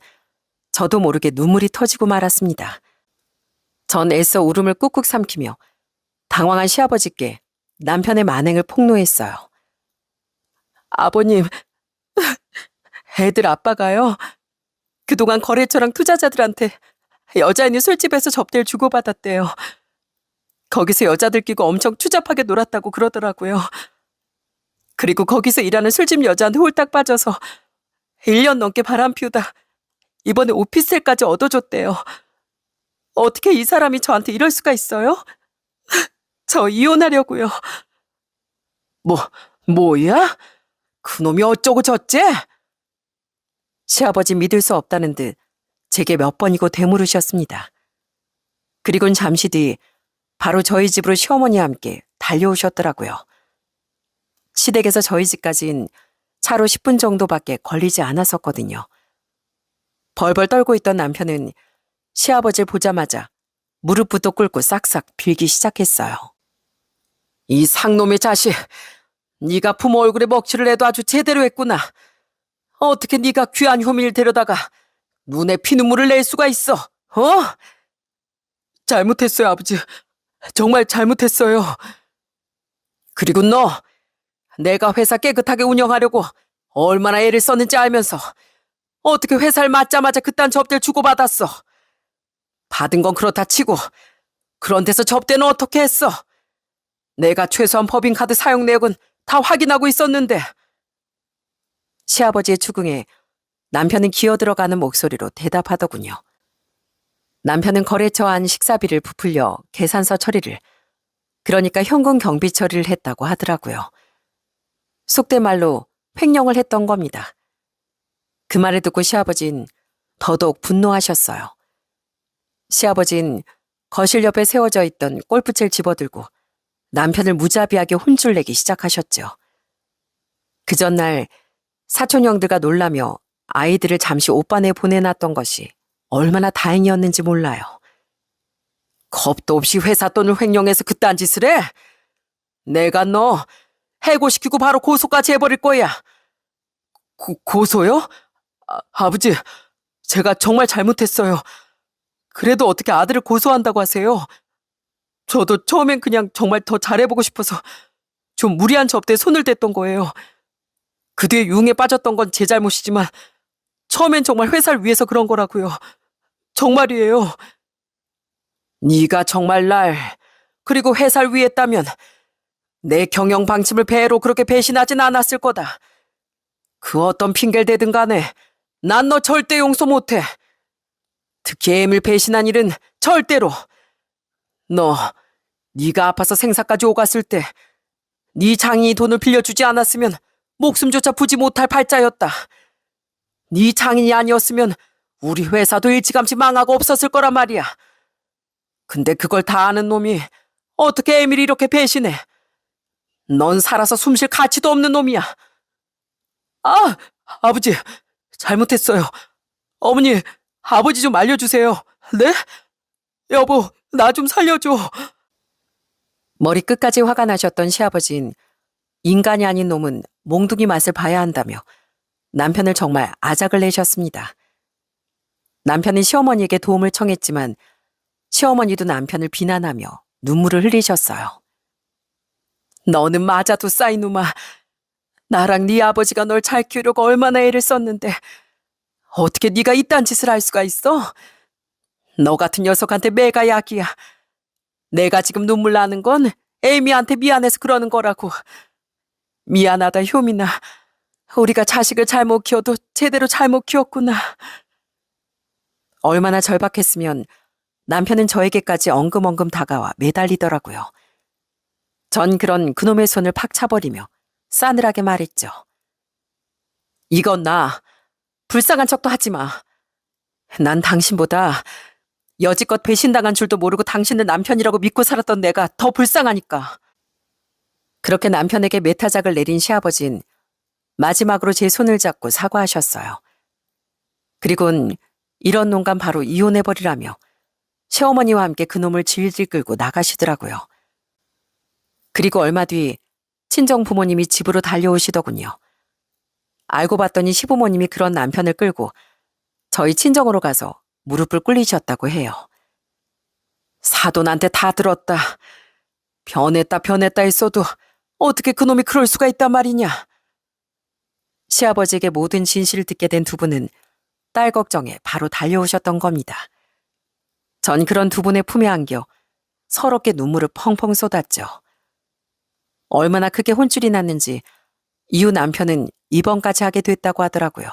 저도 모르게 눈물이 터지고 말았습니다. 전 애써 울음을 꾹꾹 삼키며 당황한 시아버지께 남편의 만행을 폭로했어요. 아버님, 애들 아빠가요. 그동안 거래처랑 투자자들한테 여자 있는 술집에서 접대를 주고받았대요. 거기서 여자들 끼고 엄청 추잡하게 놀았다고 그러더라고요. 그리고 거기서 일하는 술집 여자한테 홀딱 빠져서 1년 넘게 바람 피우다 이번에 오피스텔까지 얻어줬대요. 어떻게 이 사람이 저한테 이럴 수가 있어요? 저 이혼하려고요. 뭐야? 그놈이 어쩌고 저째? 시아버지 믿을 수 없다는 듯 제게 몇 번이고 되물으셨습니다. 그리곤 잠시 뒤 바로 저희 집으로 시어머니와 함께 달려오셨더라고요. 시댁에서 저희 집까진 차로 10분 정도밖에 걸리지 않았었거든요. 벌벌 떨고 있던 남편은 시아버지를 보자마자 무릎부터 꿇고 싹싹 빌기 시작했어요. 이 상놈의 자식, 네가 부모 얼굴에 먹칠을 해도 아주 제대로 했구나. 어떻게 네가 귀한 효민을 데려다가 눈에 피눈물을 낼 수가 있어? 잘못했어요, 아버지. 정말 잘못했어요. 그리고 너, 내가 회사 깨끗하게 운영하려고 얼마나 애를 썼는지 알면서 어떻게 회사를 맡자마자 그딴 접대를 주고받았어? 받은 건 그렇다 치고 그런 데서 접대는 어떻게 했어? 내가 최소한 법인카드 사용 내역은 다 확인하고 있었는데. 시아버지의 추궁에 남편은 기어들어가는 목소리로 대답하더군요. 남편은 거래처 안 식사비를 부풀려 계산서 처리를, 그러니까 현금 경비 처리를 했다고 하더라고요. 속된 말로 횡령을 했던 겁니다. 그 말을 듣고 시아버진 더더욱 분노하셨어요. 시아버진 거실 옆에 세워져 있던 골프채를 집어들고 남편을 무자비하게 혼쭐 내기 시작하셨죠. 그 전날 사촌 형들과 놀라며 아이들을 잠시 오빠네 보내놨던 것이 얼마나 다행이었는지 몰라요. 겁도 없이 회사 돈을 횡령해서 그딴 짓을 해? 내가 너 해고시키고 바로 고소까지 해버릴 거야. 고소요? 아버지, 제가 정말 잘못했어요. 그래도 어떻게 아들을 고소한다고 하세요? 저도 처음엔 그냥 정말 더 잘해보고 싶어서 좀 무리한 접대에 손을 댔던 거예요. 그 뒤에 유흥에 빠졌던 건 제 잘못이지만 처음엔 정말 회사를 위해서 그런 거라고요. 정말이에요. 네가 정말 날, 그리고 회사를 위했다면 내 경영 방침을 배로 그렇게 배신하진 않았을 거다. 그 어떤 핑계를 대든 간에 난 너 절대 용서 못해. 특히 애를 배신한 일은 절대로. 너, 네가 아파서 생사까지 오갔을 때 네 장인이 돈을 빌려주지 않았으면 목숨조차 부지 못할 팔자였다. 네 장인이 아니었으면 우리 회사도 일찌감치 망하고 없었을 거란 말이야. 근데 그걸 다 아는 놈이 어떻게 애미를 이렇게 배신해? 넌 살아서 숨 쉴 가치도 없는 놈이야. 아버지, 잘못했어요. 어머니, 아버지 좀 알려주세요. 네? 여보, 나 좀 살려줘. 머리끝까지 화가 나셨던 시아버지는 인간이 아닌 놈은 몽둥이 맛을 봐야 한다며 남편을 정말 아작을 내셨습니다. 남편은 시어머니에게 도움을 청했지만 시어머니도 남편을 비난하며 눈물을 흘리셨어요. 너는 맞아도 싸이 놈아. 나랑 네 아버지가 널 잘 키우려고 얼마나 애를 썼는데 어떻게 네가 이딴 짓을 할 수가 있어? 너 같은 녀석한테 매가 약이야. 내가 지금 눈물 나는 건 에이미한테 미안해서 그러는 거라고. 미안하다, 효민아. 우리가 자식을 잘못 키워도 제대로 잘못 키웠구나. 얼마나 절박했으면 남편은 저에게까지 엉금엉금 다가와 매달리더라고요. 전 그런 그놈의 손을 팍 차버리며 싸늘하게 말했죠. 이건 나 불쌍한 척도 하지 마. 난 당신보다 여지껏 배신당한 줄도 모르고 당신을 남편이라고 믿고 살았던 내가 더 불쌍하니까. 그렇게 남편에게 메타작을 내린 시아버진 마지막으로 제 손을 잡고 사과하셨어요. 그리곤 이런 놈간 바로 이혼해버리라며 시어머니와 함께 그놈을 질질 끌고 나가시더라고요. 그리고 얼마 뒤 친정 부모님이 집으로 달려오시더군요. 알고 봤더니 시부모님이 그런 남편을 끌고 저희 친정으로 가서 무릎을 꿇리셨다고 해요. 사돈한테 다 들었다. 변했다 했어도 어떻게 그놈이 그럴 수가 있단 말이냐. 시아버지에게 모든 진실을 듣게 된 두 분은 딸 걱정에 바로 달려오셨던 겁니다. 전 그런 두 분의 품에 안겨 서럽게 눈물을 펑펑 쏟았죠. 얼마나 크게 혼쭐이 났는지 이후 남편은 입원까지 하게 됐다고 하더라고요.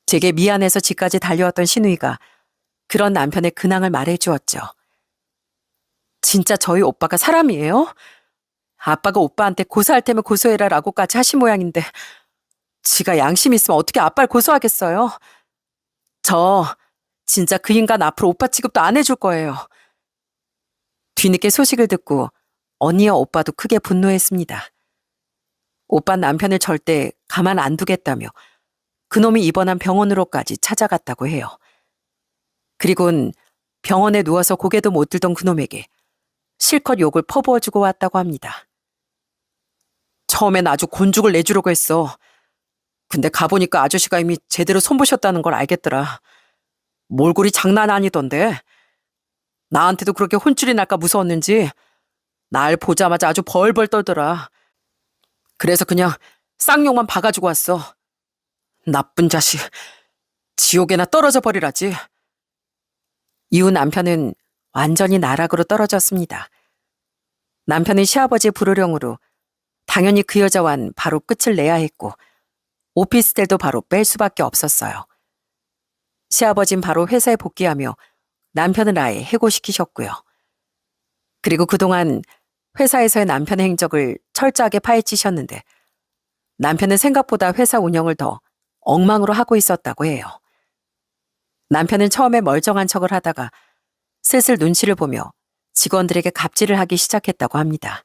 제게 미안해서 집까지 달려왔던 시누이가 그런 남편의 근황을 말해주었죠. 진짜 저희 오빠가 사람이에요? 아빠가 오빠한테 고소할 테면 고소해라 라고까지 하신 모양인데 지가 양심 있으면 어떻게 아빠를 고소하겠어요? 저 진짜 그 인간 앞으로 오빠 취급도 안 해줄 거예요. 뒤늦게 소식을 듣고 언니와 오빠도 크게 분노했습니다. 오빠 남편을 절대 가만 안 두겠다며 그놈이 입원한 병원으로까지 찾아갔다고 해요. 그리곤 병원에 누워서 고개도 못 들던 그놈에게 실컷 욕을 퍼부어주고 왔다고 합니다. 처음엔 아주 곤죽을 내주려고 했어. 근데 가보니까 아저씨가 이미 제대로 손보셨다는 걸 알겠더라. 몰골이 장난 아니던데. 나한테도 그렇게 혼쭐이 날까 무서웠는지 날 보자마자 아주 벌벌 떨더라. 그래서 그냥 쌍욕만 박아주고 왔어. 나쁜 자식. 지옥에나 떨어져 버리라지. 이후 남편은 완전히 나락으로 떨어졌습니다. 남편은 시아버지의 불호령으로 당연히 그 여자와는 바로 끝을 내야 했고 오피스텔도 바로 뺄 수밖에 없었어요. 시아버진 바로 회사에 복귀하며 남편을 아예 해고시키셨고요. 그리고 그동안 회사에서의 남편의 행적을 철저하게 파헤치셨는데 남편은 생각보다 회사 운영을 더 엉망으로 하고 있었다고 해요. 남편은 처음에 멀쩡한 척을 하다가 슬슬 눈치를 보며 직원들에게 갑질을 하기 시작했다고 합니다.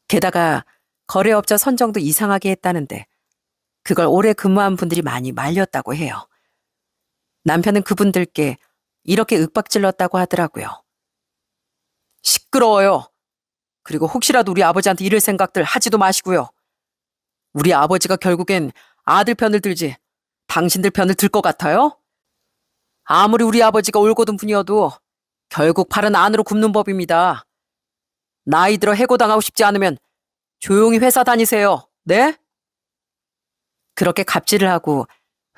게다가 거래업자 선정도 이상하게 했다는데 그걸 오래 근무한 분들이 많이 말렸다고 해요. 남편은 그분들께 이렇게 윽박질렀다고 하더라고요. 시끄러워요. 그리고 혹시라도 우리 아버지한테 이럴 생각들 하지도 마시고요. 우리 아버지가 결국엔 아들 편을 들지 당신들 편을 들 것 같아요? 아무리 우리 아버지가 올곧은 분이어도 결국 팔은 안으로 굽는 법입니다. 나이 들어 해고당하고 싶지 않으면 조용히 회사 다니세요. 네? 그렇게 갑질을 하고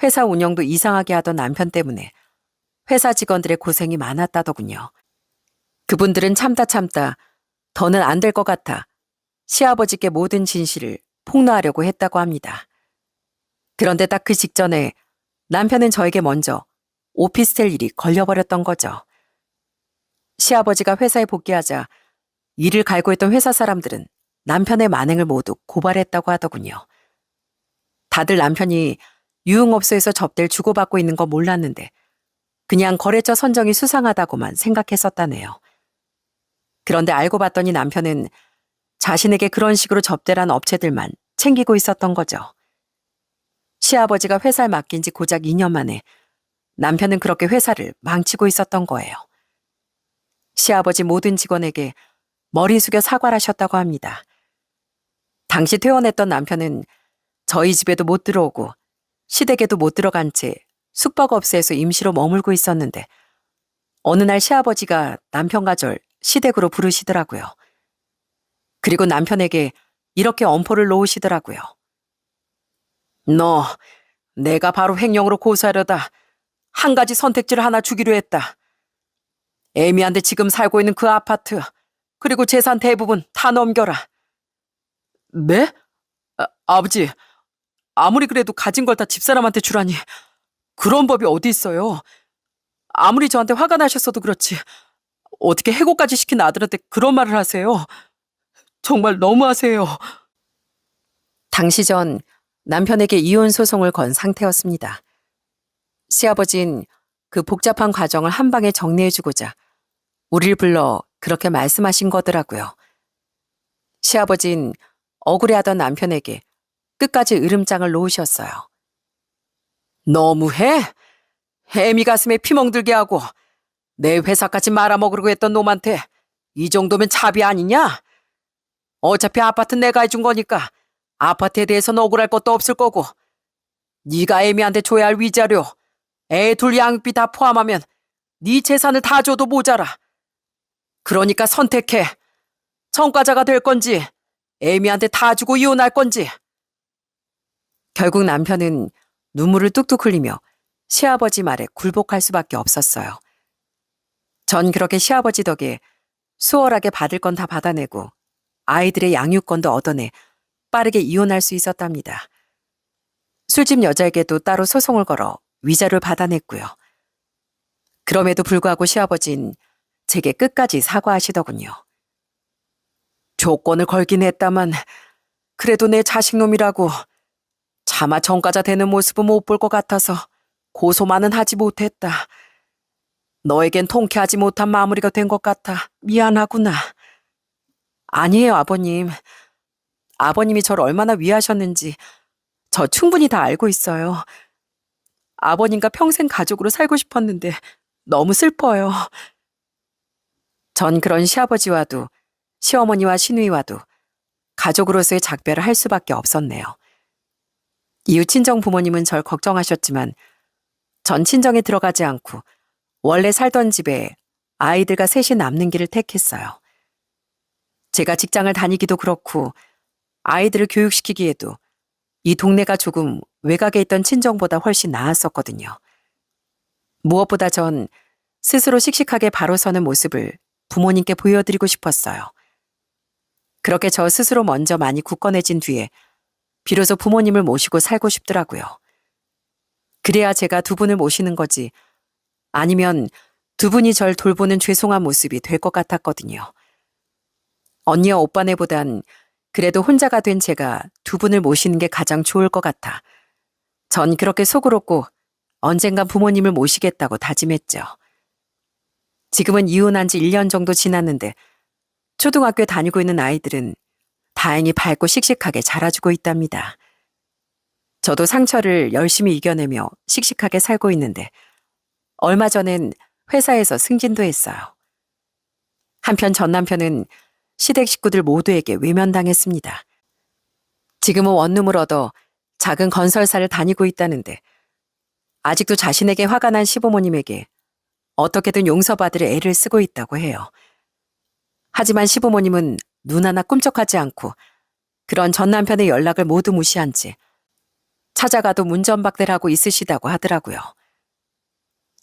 회사 운영도 이상하게 하던 남편 때문에 회사 직원들의 고생이 많았다더군요. 그분들은 참다 더는 안 될 것 같아 시아버지께 모든 진실을 폭로하려고 했다고 합니다. 그런데 딱 그 직전에 남편은 저에게 먼저 오피스텔 일이 걸려버렸던 거죠. 시아버지가 회사에 복귀하자 일을 갈고 있던 회사 사람들은 남편의 만행을 모두 고발했다고 하더군요. 다들 남편이 유흥업소에서 접대를 주고받고 있는 거 몰랐는데 그냥 거래처 선정이 수상하다고만 생각했었다네요. 그런데 알고 봤더니 남편은 자신에게 그런 식으로 접대란 업체들만 챙기고 있었던 거죠. 시아버지가 회사를 맡긴 지 고작 2년 만에 남편은 그렇게 회사를 망치고 있었던 거예요. 시아버지 모든 직원에게 머리 숙여 사과를 하셨다고 합니다. 당시 퇴원했던 남편은 저희 집에도 못 들어오고 시댁에도 못 들어간 채 숙박업소에서 임시로 머물고 있었는데 어느 날 시아버지가 남편 가절 시댁으로 부르시더라고요. 그리고 남편에게 이렇게 엄포를 놓으시더라고요. 너, 내가 바로 횡령으로 고소하려다 한 가지 선택지를 하나 주기로 했다. 애미한테 지금 살고 있는 그 아파트 그리고 재산 대부분 다 넘겨라. 네? 아버지, 아무리 그래도 가진 걸 다 집사람한테 주라니 그런 법이 어디 있어요. 아무리 저한테 화가 나셨어도 그렇지 어떻게 해고까지 시킨 아들한테 그런 말을 하세요. 정말 너무하세요. 당시 전 남편에게 이혼 소송을 건 상태였습니다. 시아버진 그 복잡한 과정을 한 방에 정리해주고자 우릴 불러 그렇게 말씀하신 거더라고요. 시아버진 억울해하던 남편에게 끝까지 으름장을 놓으셨어요. 너무해? 애미 가슴에 피멍들게 하고 내 회사까지 말아먹으려고 했던 놈한테 이 정도면 자비 아니냐? 어차피 아파트 내가 해준 거니까 아파트에 대해서는 억울할 것도 없을 거고 네가 애미한테 줘야 할 위자료, 애 둘 양육비 다 포함하면 네 재산을 다 줘도 모자라. 그러니까 선택해. 전과자가 될 건지 애미한테 다 주고 이혼할 건지. 결국 남편은 눈물을 뚝뚝 흘리며 시아버지 말에 굴복할 수밖에 없었어요. 전 그렇게 시아버지 덕에 수월하게 받을 건 다 받아내고 아이들의 양육권도 얻어내 빠르게 이혼할 수 있었답니다. 술집 여자에게도 따로 소송을 걸어 위자료를 받아냈고요. 그럼에도 불구하고 시아버진 제게 끝까지 사과하시더군요. 조건을 걸긴 했다만 그래도 내 자식놈이라고 차마 전과자 되는 모습은 못 볼 것 같아서 고소만은 하지 못했다. 너에겐 통쾌하지 못한 마무리가 된 것 같아 미안하구나. 아니에요, 아버님. 아버님이 저를 얼마나 위하셨는지 저 충분히 다 알고 있어요. 아버님과 평생 가족으로 살고 싶었는데 너무 슬퍼요. 전 그런 시아버지와도 시어머니와 시누이와도 가족으로서의 작별을 할 수밖에 없었네요. 이웃 친정 부모님은 절 걱정하셨지만 전 친정에 들어가지 않고 원래 살던 집에 아이들과 셋이 남는 길을 택했어요. 제가 직장을 다니기도 그렇고 아이들을 교육시키기에도 이 동네가 조금 외곽에 있던 친정보다 훨씬 나았었거든요. 무엇보다 전 스스로 씩씩하게 바로 서는 모습을 부모님께 보여드리고 싶었어요. 그렇게 저 스스로 먼저 많이 굳건해진 뒤에 비로소 부모님을 모시고 살고 싶더라고요. 그래야 제가 두 분을 모시는 거지 아니면 두 분이 절 돌보는 죄송한 모습이 될 것 같았거든요. 언니와 오빠네보단 그래도 혼자가 된 제가 두 분을 모시는 게 가장 좋을 것 같아. 전 그렇게 속으로 꼭 언젠간 부모님을 모시겠다고 다짐했죠. 지금은 이혼한 지 1년 정도 지났는데 초등학교에 다니고 있는 아이들은 다행히 밝고 씩씩하게 자라주고 있답니다. 저도 상처를 열심히 이겨내며 씩씩하게 살고 있는데 얼마 전엔 회사에서 승진도 했어요. 한편 전 남편은 시댁 식구들 모두에게 외면당했습니다. 지금은 원룸을 얻어 작은 건설사를 다니고 있다는데 아직도 자신에게 화가 난 시부모님에게 어떻게든 용서받으려 애를 쓰고 있다고 해요. 하지만 시부모님은 눈 하나 꿈쩍하지 않고 그런 전 남편의 연락을 모두 무시한 채 찾아가도 문전박대를 하고 있으시다고 하더라고요.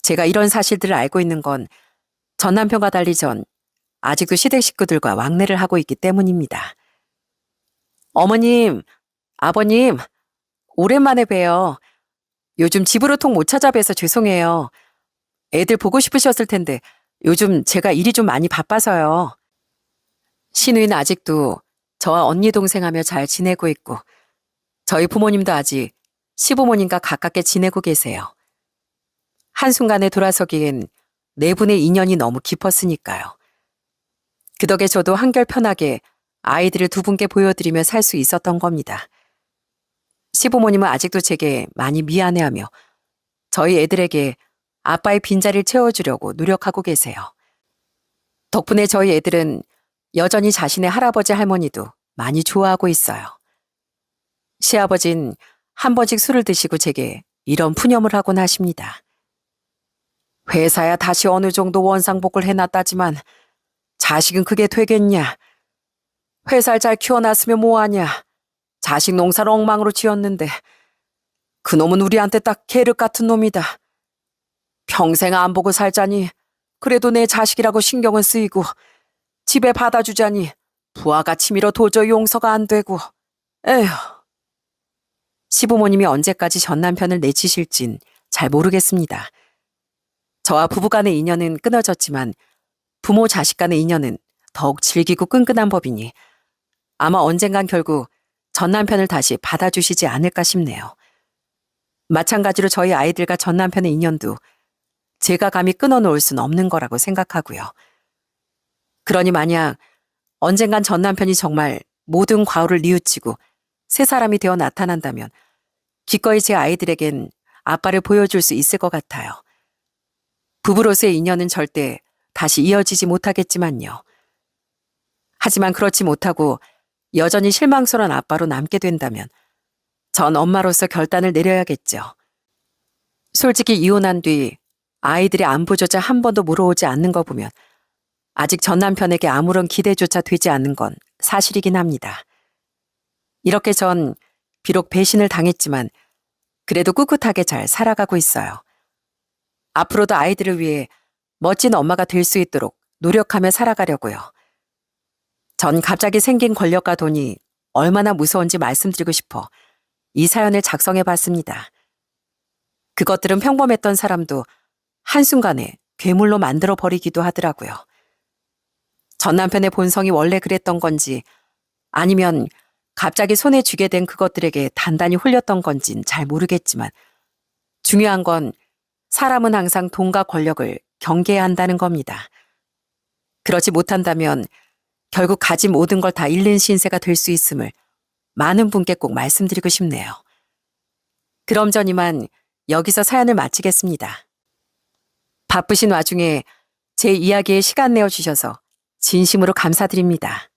제가 이런 사실들을 알고 있는 건 전 남편과 달리 전 아직도 시댁 식구들과 왕래를 하고 있기 때문입니다. 어머님, 아버님, 오랜만에 봬요. 요즘 집으로 통 못 찾아뵈서 죄송해요. 애들 보고 싶으셨을 텐데 요즘 제가 일이 좀 많이 바빠서요. 시누이는 아직도 저와 언니 동생하며 잘 지내고 있고 저희 부모님도 아직 시부모님과 가깝게 지내고 계세요. 한순간에 돌아서기엔 네 분의 인연이 너무 깊었으니까요. 그 덕에 저도 한결 편하게 아이들을 두 분께 보여드리며 살 수 있었던 겁니다. 시부모님은 아직도 제게 많이 미안해하며 저희 애들에게 아빠의 빈자리를 채워주려고 노력하고 계세요. 덕분에 저희 애들은 여전히 자신의 할아버지 할머니도 많이 좋아하고 있어요. 시아버진 한 번씩 술을 드시고 제게 이런 푸념을 하곤 하십니다. 회사야 다시 어느 정도 원상복구를 해놨다지만 자식은 그게 되겠냐? 회사를 잘 키워놨으면 뭐하냐? 자식 농사를 엉망으로 지었는데 그놈은 우리한테 딱 계륵 같은 놈이다. 평생 안 보고 살자니 그래도 내 자식이라고 신경은 쓰이고 집에 받아주자니 부하가 치밀어 도저히 용서가 안 되고 에휴. 시부모님이 언제까지 전 남편을 내치실진 잘 모르겠습니다. 저와 부부간의 인연은 끊어졌지만 부모 자식 간의 인연은 더욱 질기고 끈끈한 법이니 아마 언젠간 결국 전 남편을 다시 받아주시지 않을까 싶네요. 마찬가지로 저희 아이들과 전 남편의 인연도 제가 감히 끊어놓을 순 없는 거라고 생각하고요. 그러니 만약 언젠간 전 남편이 정말 모든 과오를 뉘우치고 새 사람이 되어 나타난다면 기꺼이 제 아이들에겐 아빠를 보여줄 수 있을 것 같아요. 부부로서의 인연은 절대 다시 이어지지 못하겠지만요. 하지만 그렇지 못하고 여전히 실망스러운 아빠로 남게 된다면 전 엄마로서 결단을 내려야겠죠. 솔직히 이혼한 뒤 아이들의 안부조차 한 번도 물어오지 않는 거 보면 아직 전 남편에게 아무런 기대조차 되지 않는 건 사실이긴 합니다. 이렇게 전 비록 배신을 당했지만 그래도 꿋꿋하게 잘 살아가고 있어요. 앞으로도 아이들을 위해 멋진 엄마가 될 수 있도록 노력하며 살아가려고요. 전 갑자기 생긴 권력과 돈이 얼마나 무서운지 말씀드리고 싶어 이 사연을 작성해 봤습니다. 그것들은 평범했던 사람도 한순간에 괴물로 만들어 버리기도 하더라고요. 전 남편의 본성이 원래 그랬던 건지 아니면 갑자기 손에 쥐게 된 그것들에게 단단히 홀렸던 건진 잘 모르겠지만 중요한 건 사람은 항상 돈과 권력을 경계해야 한다는 겁니다. 그렇지 못한다면 결국 가진 모든 걸 다 잃는 신세가 될 수 있음을 많은 분께 꼭 말씀드리고 싶네요. 그럼 전 이만 여기서 사연을 마치겠습니다. 바쁘신 와중에 제 이야기에 시간 내어주셔서 진심으로 감사드립니다.